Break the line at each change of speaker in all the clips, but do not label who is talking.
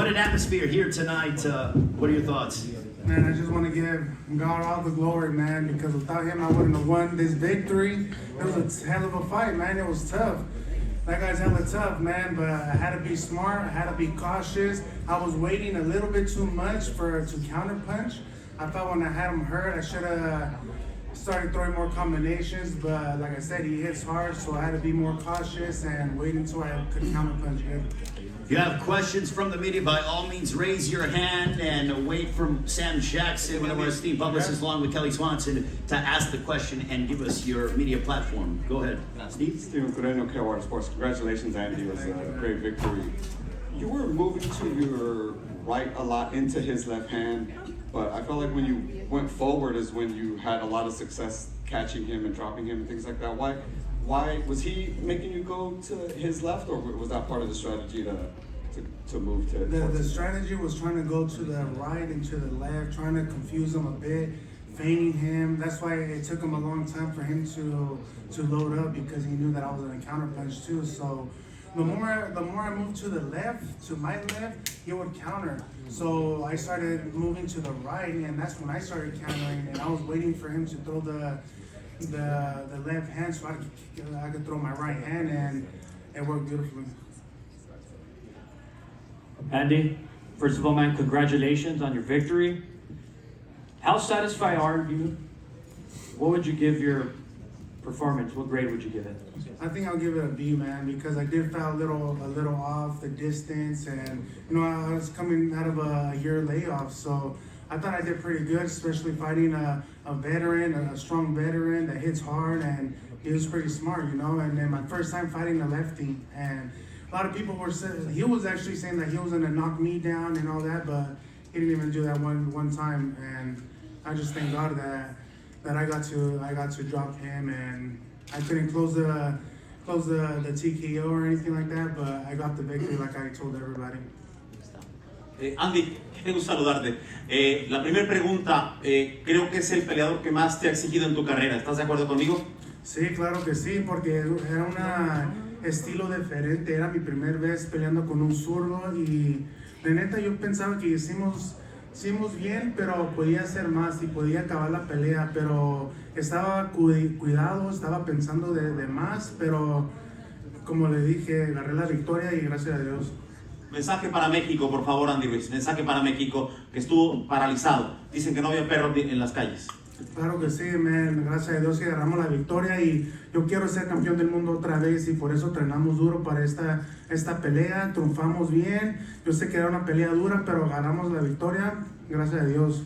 What an atmosphere here tonight. What are your thoughts?
Man, I just want to give God all the glory, man, because without him, I wouldn't have won this victory. It was a hell of a fight, man. It was tough. That guy's hella tough, man, but I had to be smart. I had to be cautious. I was waiting a little bit too much to counterpunch. I thought when I had him hurt, I should have started throwing more combinations, but like I said, he hits hard, so I had to be more cautious and wait until I could counterpunch him.
If you have questions from the media, by all means, raise your hand and wait for Sam Jackson, one of our esteemed publicists, along with Kelly Swanson, to ask the question and give us your media platform. Go ahead, Steve.
Steven Coreno, KOR Sports. Congratulations, Andy. It was a great victory. You were moving to your right a lot into his left hand, but I felt like when you went forward is when you had a lot of success catching him and dropping him and things like that. Why was he making you go to his left, or was that part of the strategy to move to?
The strategy was trying to go to the right and to the left, trying to confuse him a bit, feigning him. That's why it took him a long time for him to load up, because he knew that I was going to counterpunch too. So the more I moved to the left, to my left, he would counter. So I started moving to the right, and that's when I started countering. And I was waiting for him to throw the left hand so I could throw my right hand, and it worked beautifully.
Andy, first of all, man, congratulations on your victory. How satisfied are you? What would you give your performance? What grade would you give it?
I think I'll give it a B, man, because I did foul a little off the distance, and I was coming out of a year layoff, so I thought I did pretty good, especially fighting a veteran, a strong veteran that hits hard, and he was pretty smart, and then my first time fighting a lefty, and a lot of people were saying, he was actually saying that he was gonna knock me down and all that, but he didn't even do that one time, and I just thank God that I got to drop him, and I couldn't close the TKO or anything like that, but I got the victory like I told everybody.
Andy, qué gusto saludarte. La primera pregunta, creo que es el peleador que más te ha exigido en tu carrera. ¿Estás de acuerdo conmigo?
Sí, claro que sí, porque era un estilo diferente. Era mi primera vez peleando con un zurdo y de neta yo pensaba que hicimos bien, pero podía hacer más y podía acabar la pelea, pero estaba cuidado, estaba pensando de más, pero como le dije, agarré la victoria y gracias a Dios.
Mensaje para México, por favor, Andy Ruiz. Mensaje para México, que estuvo paralizado. Dicen que no había perros en las calles.
Claro que sí, man. Gracias a Dios que agarramos la victoria y yo quiero ser campeón del mundo otra vez y por eso entrenamos duro para esta pelea. Triunfamos bien. Yo sé que era una pelea dura, pero ganamos la victoria. Gracias a Dios.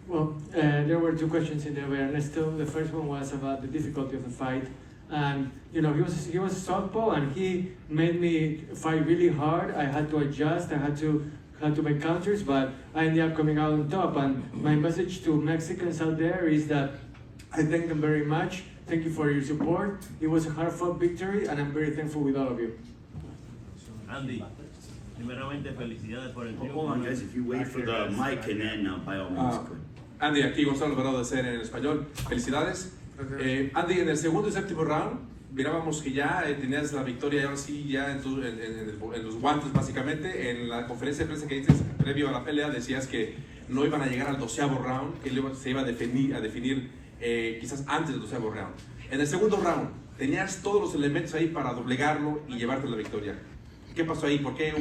Well, there were two questions in there, Ernesto. The first one was about the difficulty of the fight. And he was a southpaw, and he made me fight really hard. I had to adjust. I had to make counters, but I ended up coming out on top. And my message to Mexicans out there is that I thank them very much. Thank you for your support. It was a hard-fought victory, and I'm very thankful with all of you.
Andy, primeramente felicidades por el triunfo.
Hold on, guys, if you wait for the mic, and then by all means.
Andy, aquí Gonzalo Alvarado de CNN en español. Felicidades. Andy, en el segundo y séptimo round, mirábamos que ya tenías la victoria, y ahora sí, ya en los guantes, básicamente. En la conferencia de prensa que dices previo a la pelea, decías que no iban a llegar al 12º round, que se iba a definir quizás antes del 12º round. En el segundo round, tenías todos los elementos ahí para doblegarlo y llevarte la victoria. ¿Qué pasó ahí? ¿Por qué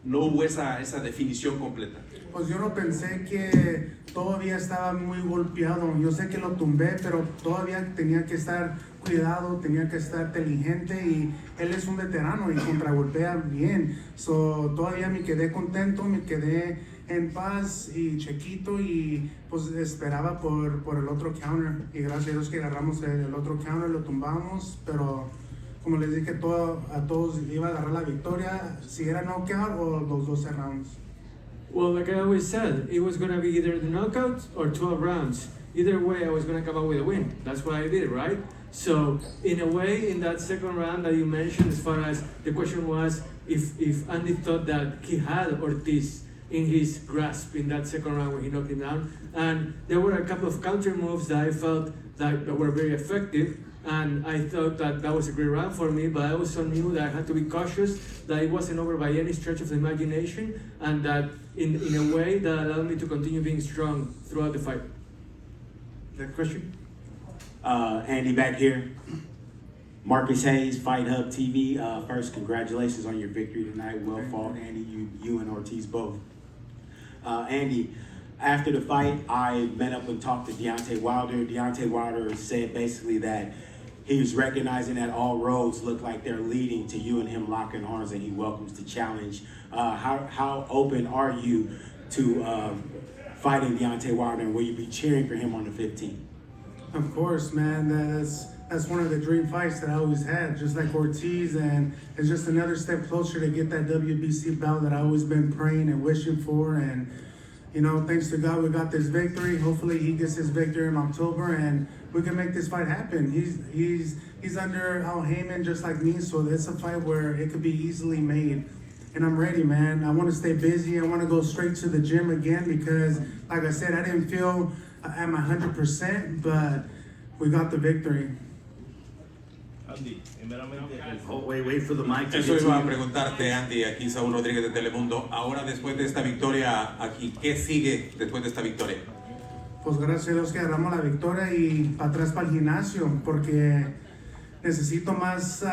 no hubo esa definición completa?
Pues yo no pensé que todavía estaba muy golpeado. Yo sé que lo tumbé, pero todavía tenía que estar cuidado, tenía que estar inteligente y él es un veterano y contragolpea bien. Todavía me quedé contento, me quedé en paz y chiquito y pues esperaba por el otro counter. Y gracias a Dios que agarramos el otro counter, lo tumbamos, pero como les dije a todos iba a agarrar la victoria, si era knockout o los 12 rounds.
Well, like I always said, it was going to be either the knockout or 12 rounds. Either way, I was going to come out with a win. That's what I did, right? So, in a way, in that second round that you mentioned, as far as the question was if Andy thought that he had Ortiz in his grasp in that second round when he knocked him down. And there were a couple of counter moves that I felt that were very effective. And I thought that that was a great round for me, but I also knew that I had to be cautious, that it wasn't over by any stretch of the imagination, and that in a way that allowed me to continue being strong throughout the fight. Next question?
Andy back here. Marcus Hayes, Fight Hub TV. First, congratulations on your victory tonight. Well fought, Andy. You and Ortiz both. Andy, after the fight, I met up and talked to Deontay Wilder. Deontay Wilder said basically that he was recognizing that all roads look like they're leading to you and him locking arms, and he welcomes the challenge. How open are you to fighting Deontay Wilder, and will you be cheering for him on the 15th?
Of course, man. That's one of the dream fights that I always had, just like Ortiz, and it's just another step closer to get that WBC belt that I've always been praying and wishing for. And you know, thanks to God, we got this victory. Hopefully, he gets his victory in October, and we can make this fight happen. He's under Al Heyman just like me, so it's a fight where it could be easily made. And I'm ready, man. I want to stay busy. I want to go straight to the gym again because, like I said, I didn't feel at my 100%, but we got the victory.
Andy, primeramente,
Oh, wait for the mic to
Eso
get to
iba a
you.
preguntarte, Andy, aquí Saúl Rodríguez de Telemundo. Ahora, después de esta victoria aquí, ¿qué sigue después de esta victoria?
Pues gracias a Dios que agarramos la victoria y para atrás para el gimnasio, porque necesito más,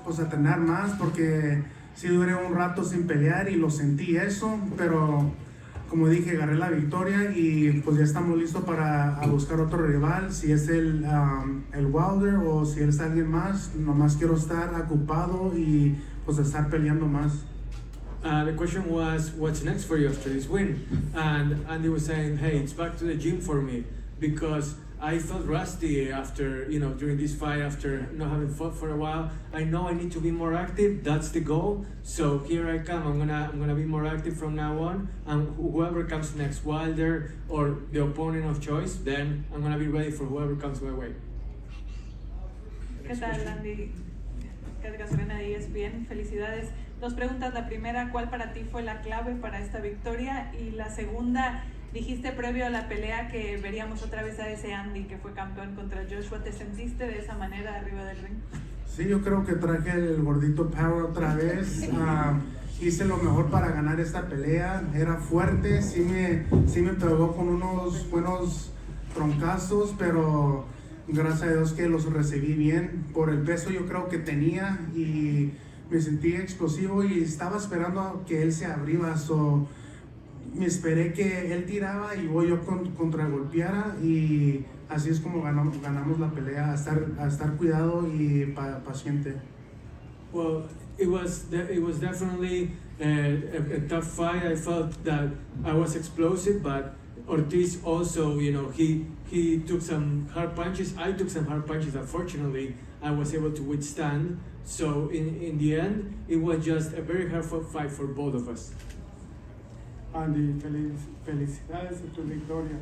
pues entrenar más, porque sí duré un rato sin pelear y lo sentí eso, pero como dije, agarré la victoria y pues ya estamos listos para buscar otro rival, si es el Wilder o si es alguien más. Nomás quiero estar ocupado y pues estar peleando más.
The question was, what's next for you after this win? And Andy was saying, hey, it's back to the gym for me because I felt rusty after, during this fight, after not having fought for a while. I know I need to be more active. That's the goal. So here I come. I'm gonna be more active from now on. And whoever comes next, Wilder or the opponent of choice, then I'm gonna be ready for whoever comes my way.
¿Qué tal, Andy? Edgar Serena de ESPN, felicidades. Dos preguntas. La primera, ¿cuál para ti fue la clave para esta victoria? Y la segunda, dijiste previo a la pelea que veríamos otra vez a ese Andy que fue campeón contra Joshua. ¿Te sentiste de esa manera arriba del ring?
Sí, yo creo que traje el gordito Power otra vez. Hice lo mejor para ganar esta pelea. Era fuerte, sí me pegó con unos buenos troncazos, pero gracias a Dios que los recibí bien. Por el peso yo creo que tenía y me sentí explosivo y estaba esperando que él se abriera. Me esperé que él tiraba y yo contragolpeara y así es como ganamos la pelea, a estar cuidado y paciente.
Well, it was definitely a tough fight. I felt that I was explosive, but Ortiz also, he took some hard punches. I took some hard punches. Unfortunately, I was able to withstand. So in the end, it was just a very hard fight for both of us.
Andy, felicidades por tu victoria.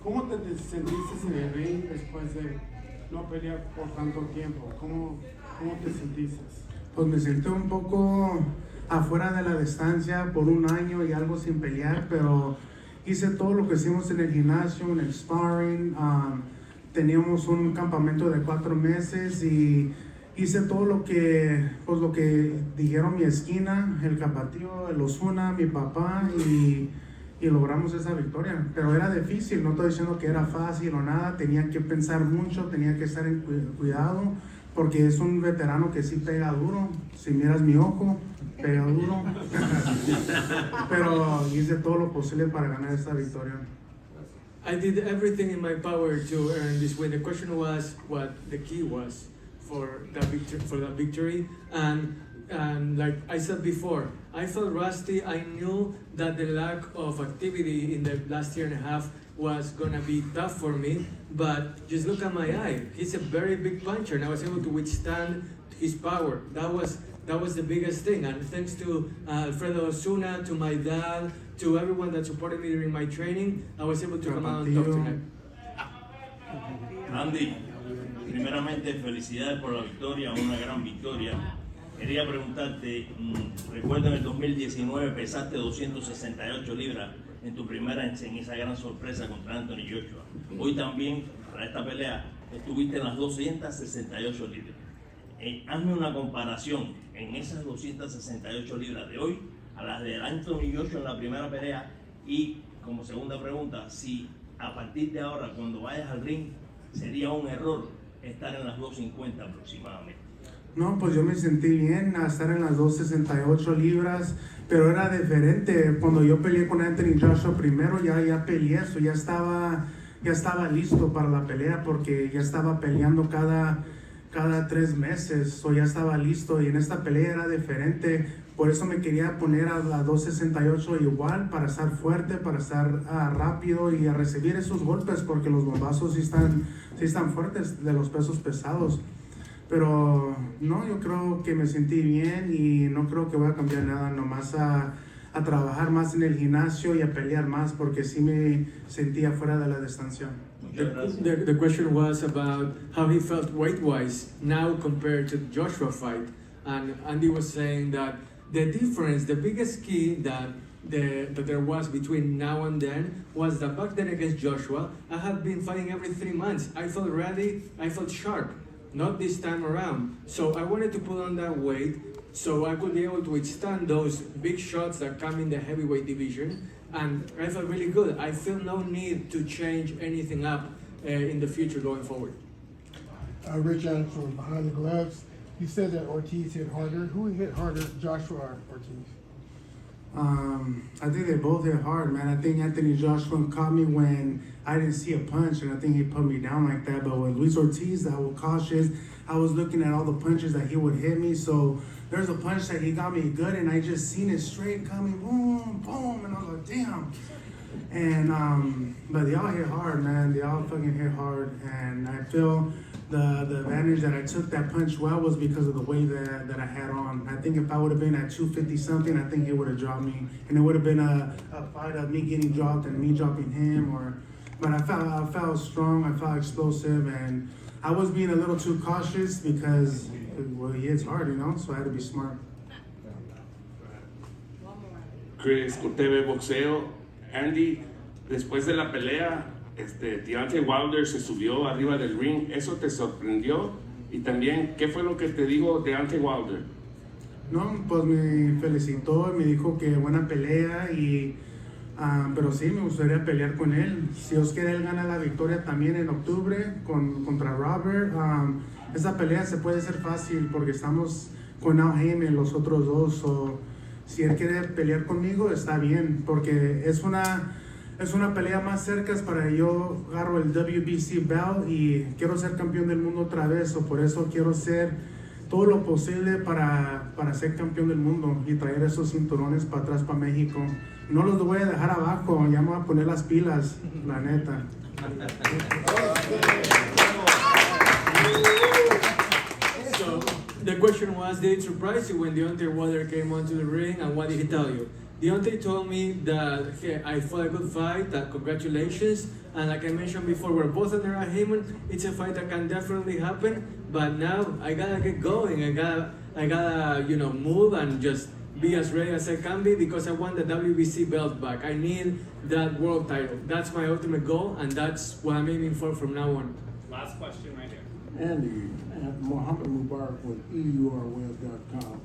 ¿Cómo te sentiste en el ring después de no pelear por tanto tiempo? ¿Cómo te sentiste? Pues me sentí un poco afuera de la distancia por un año y algo sin pelear, pero hice todo lo que hicimos en el gimnasio, en el sparring. Teníamos un campamento de 4 meses y hice todo lo que dijeron mi esquina, el Capatío, el Osuna, mi papá y logramos esa victoria. Pero era difícil, no estoy diciendo que era fácil o nada, tenía que pensar mucho, tenía que estar en cuidado porque es un veterano que sí pega duro. Si miras mi ojo, pega duro. Pero hice todo lo posible para ganar esta victoria.
I did everything in my power to earn this win. The question was what the key was for that victory, and like I said before, I felt rusty. I knew that the lack of activity in the last year and a half was gonna be tough for me, but just look at my eye. He's a very big puncher, and I was able to withstand his power. That was the biggest thing, and thanks to Alfredo Osuna, to my dad, to everyone that supported me during my training, I was able to come out on top tonight.
Andy, primeramente felicidades por la victoria, una gran victoria. Quería preguntarte, recuerdo en el 2019 pesaste 268 libras en tu primera en esa gran sorpresa contra Anthony Joshua. Hoy también, para esta pelea, estuviste en las 268 libras. Hazme una comparación en esas 268 libras de hoy a las de Anthony Joshua en la primera pelea, y como segunda pregunta, si a partir de ahora cuando vayas al ring sería un error estar en las 250 aproximadamente.
No, pues yo me sentí bien a estar en las 268 libras, pero era diferente. Cuando yo peleé con Anthony Joshua primero, ya peleé eso, ya estaba listo para la pelea porque ya estaba peleando cada 3 meses, o ya estaba listo, y en esta pelea era diferente. Por eso me quería poner a la 268 igual, para estar fuerte, para estar rápido y a recibir esos golpes, porque los bombazos sí están fuertes de los pesos pesados. Pero no, yo creo que me sentí bien y no creo que voy a cambiar nada, nomás a trabajar más en el gimnasio y a pelear más, porque sí me sentía fuera de la distancia.
The question was about how he felt weight-wise now compared to the Joshua fight, and Andy was saying that the difference, the biggest key that there was between now and then was that back then against Joshua, I had been fighting every 3 months. I felt ready, I felt sharp, not this time around. So I wanted to put on that weight so I could be able to withstand those big shots that come in the heavyweight division, and I felt really good. I feel no need to change anything up in the future going forward.
Rich Adams from Behind the Gloves. You said that Ortiz hit harder. Who hit harder, Joshua or Ortiz?
I think they both hit hard, man. I think Anthony Joshua caught me when I didn't see a punch, and I think he put me down like that. But with Luis Ortiz, I was cautious. I was looking at all the punches that he would hit me. So there's a punch that he got me good, and I just seen it straight coming, boom, boom, and I was like, damn. And but they all hit hard, man. They all fucking hit hard, and I feel the advantage that I took that punch well was because of the weight that I had on. I think if I would have been at 250 something, I think he would have dropped me, and it would have been a fight of me getting dropped and me dropping him. But I felt strong, I felt explosive, and I was being a little too cautious because he hits hard, so I had to be smart.
Chris, TV Boxeo. Andy, después de la pelea, Deontay Wilder se subió arriba del ring. ¿Eso te sorprendió? Y también, ¿qué fue lo que te dijo Deontay Wilder?
No, pues me felicitó, me dijo que buena pelea, pero sí, me gustaría pelear con él. Si Dios quiere, él gana la victoria también en octubre contra Robert. Esa pelea se puede hacer fácil porque estamos con Al Heyman, los otros dos. Si él quiere pelear conmigo, está bien, porque es una pelea más cerca para yo agarro el WBC belt y quiero ser campeón del mundo otra vez, por eso quiero hacer todo lo posible para ser campeón del mundo y traer esos cinturones para atrás para México. No los voy a dejar abajo, ya me voy a poner las pilas, la neta.
So the question was, did it surprise you when Deontay Wilder came onto the ring, and what did he tell you? Deontay told me that, hey, I fought a good fight, that congratulations, and like I mentioned before, we're both under a Heyman. It's a fight that can definitely happen, but now I gotta get going. I gotta move and just be as ready as I can be, because I want the WBC belt back. I need that world title. That's my ultimate goal, and that's what I'm aiming for from now on.
Last question right here.
Andy, Mohammed Mubarak with EURWeb.com.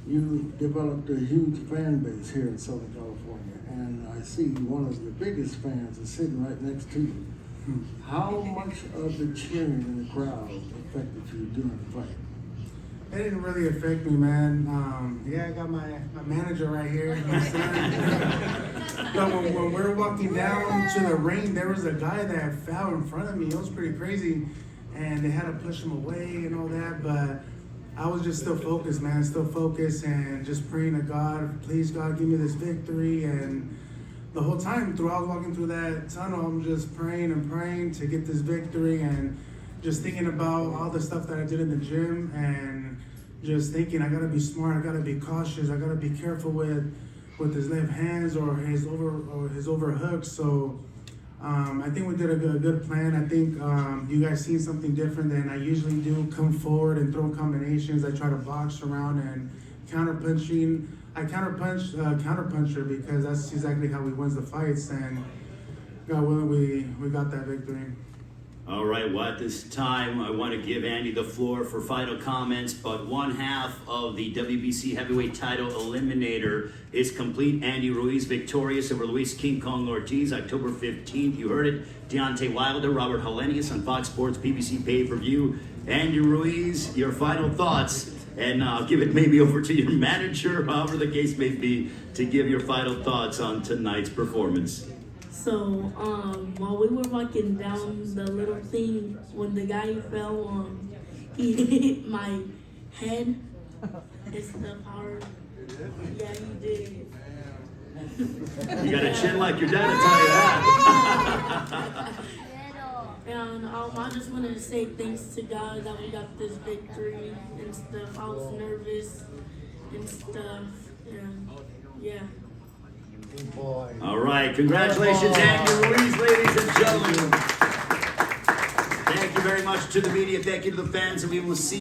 You developed a huge fan base here in Southern California, and I see one of your biggest fans is sitting right next to you. How much of the cheering in the crowd affected you during the fight?
It didn't really affect me, man. I got my manager right here. But when we were walking down to the ring, there was a guy that fell in front of me. It was pretty crazy, and they had to push him away and all that, but I was just still focused, man, and just praying to God, please God, give me this victory. And the whole time throughout walking through that tunnel, I'm just praying and praying to get this victory, and just thinking about all the stuff that I did in the gym, and just thinking I gotta be smart, I gotta be cautious, I gotta be careful with his left hands or his overhooks. So I think we did a good plan. I think you guys seen something different than I usually do. Come forward and throw combinations. I try to box around and counterpunching. I counterpunch counterpuncher because that's exactly how he wins the fights. And God willing, we got that victory.
All right, well, at this time, I want to give Andy the floor for final comments, but one half of the WBC heavyweight title eliminator is complete. Andy Ruiz victorious over Luis King Kong Ortiz, October 15th. You heard it. Deontay Wilder, Robert Hellenius on Fox Sports PBC pay-per-view. Andy Ruiz, your final thoughts, and I'll give it maybe over to your manager, however the case may be, to give your final thoughts on tonight's performance.
So, while we were walking down the little thing, when the guy fell, he hit my head. It's the hard. Yeah, he did.
You got a chin like your dad, I'll tell you that.
And I just wanted to say thanks to God that we got this victory and stuff. I was nervous and stuff. And yeah.
All right, congratulations, Andy Ruiz, ladies and gentlemen. Thank you very much to the media. Thank you to the fans, and we will see